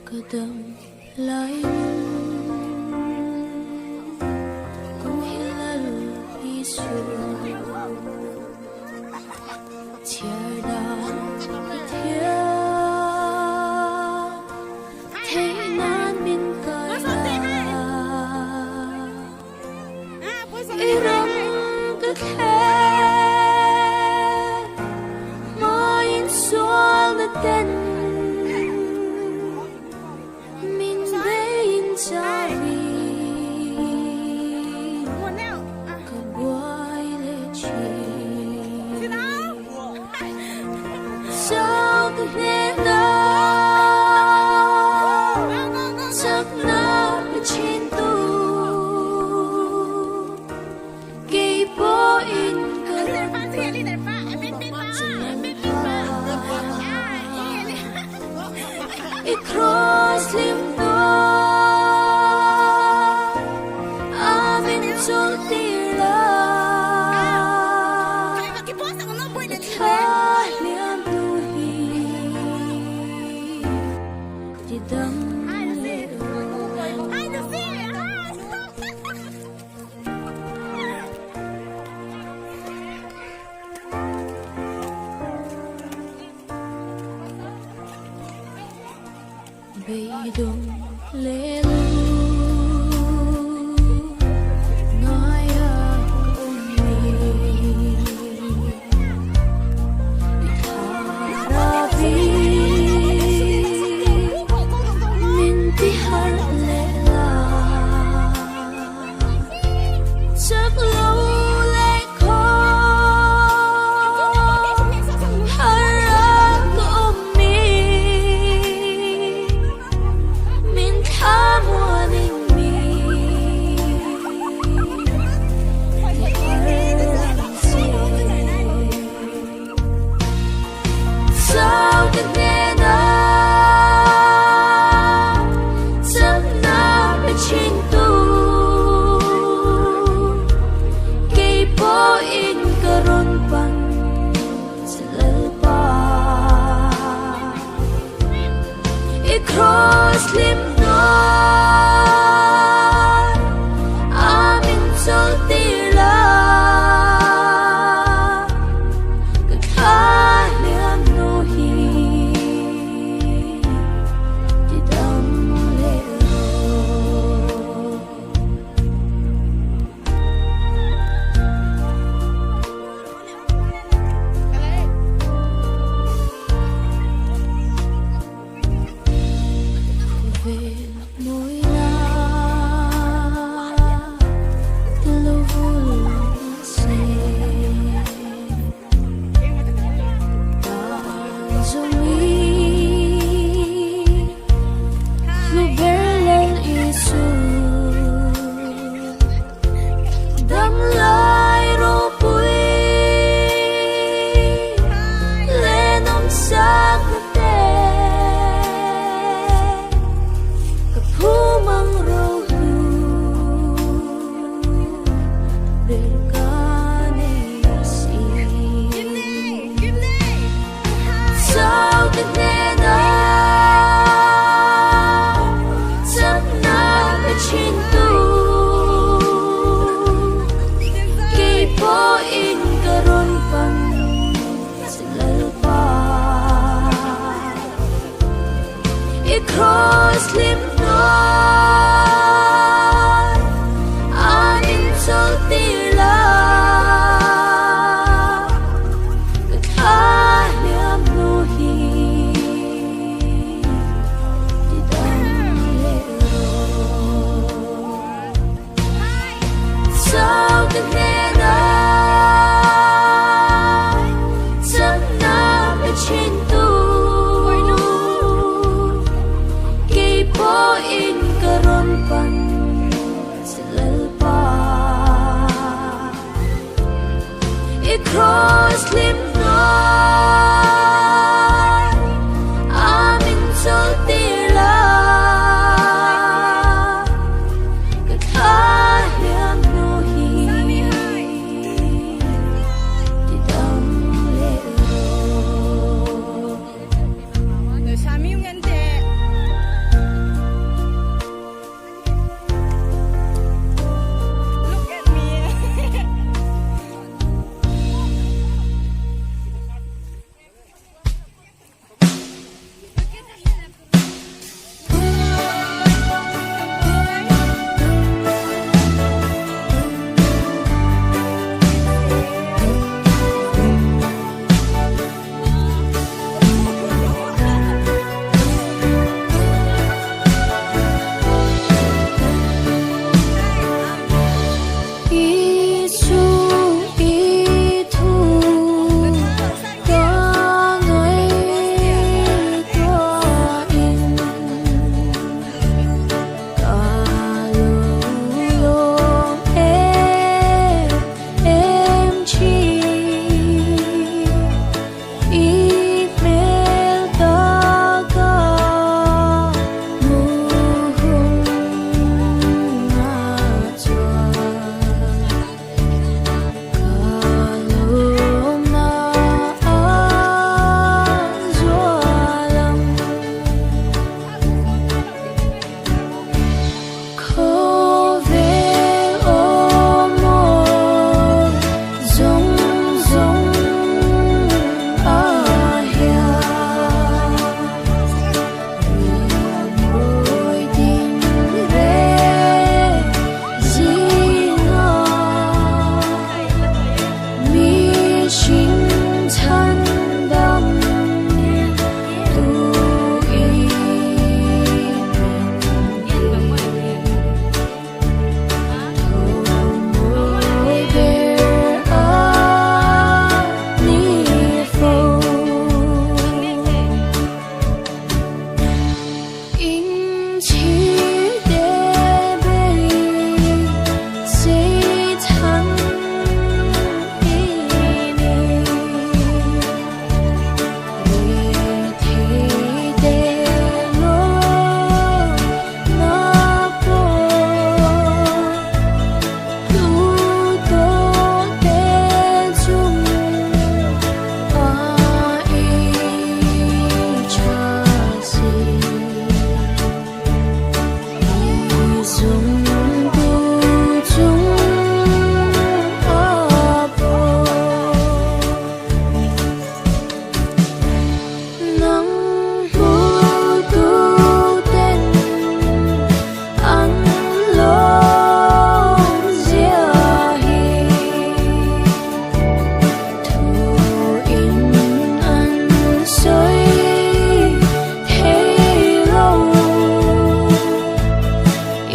kadang lain kung hilalo isu tiada ithia thế nan min kaya iram ka khe main sual na ten Cross lim to amin sultila PHAILIANBUNG di dam bay đông lên ngai ôm mình thả vi min ti har lệ la chắc lâu lệ khó cross lim non amin sultila kakaliam nohi di dam lelo môi la từ lâu vui say ta dùng mi lu berlen isu dam lai ro pui lenom sak cross lim non amin sultila kakaliam nohi di dam lelo sao kanena chắc na chintu in karon pan silalpa i cross lim non